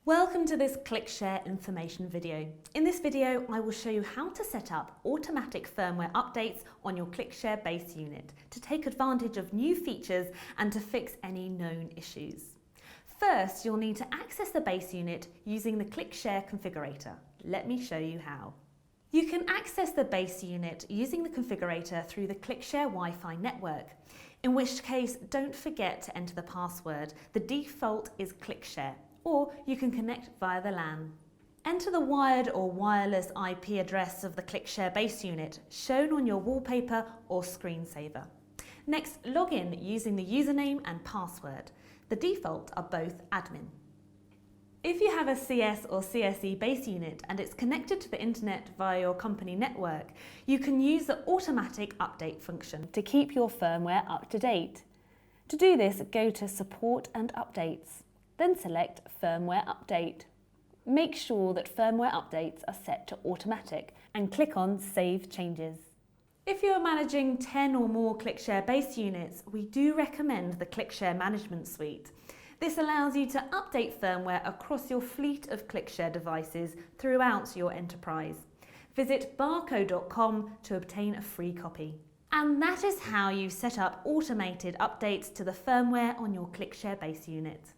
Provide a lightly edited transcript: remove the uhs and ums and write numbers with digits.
Welcome to this ClickShare information video. In this video, I will show you how to set up automatic firmware updates on your ClickShare Base Unit to take advantage of new features and to fix any known issues. First, you'll need to access the base unit using the ClickShare Configurator. Let me show you how. You can access the base unit using the configurator through the ClickShare Wi-Fi network, in which case don't forget to enter the password. The default is ClickShare, or you can connect via the LAN. Enter the wired or wireless IP address of the ClickShare Base Unit shown on your wallpaper or screensaver. Next, log in using the username and password. The default are both admin. If you have a CS or CSE base unit and it's connected to the internet via your company network, you can use the automatic update function to keep your firmware up to date. To do this, go to Support and Updates. Then select Firmware Update. Make sure that firmware updates are set to automatic and click on Save Changes. If you are managing 10 or more ClickShare base units, we do recommend the ClickShare Management Suite. This allows you to update firmware across your fleet of ClickShare devices throughout your enterprise. Visit barco.com to obtain a free copy. And that is how you set up automated updates to the firmware on your ClickShare base unit.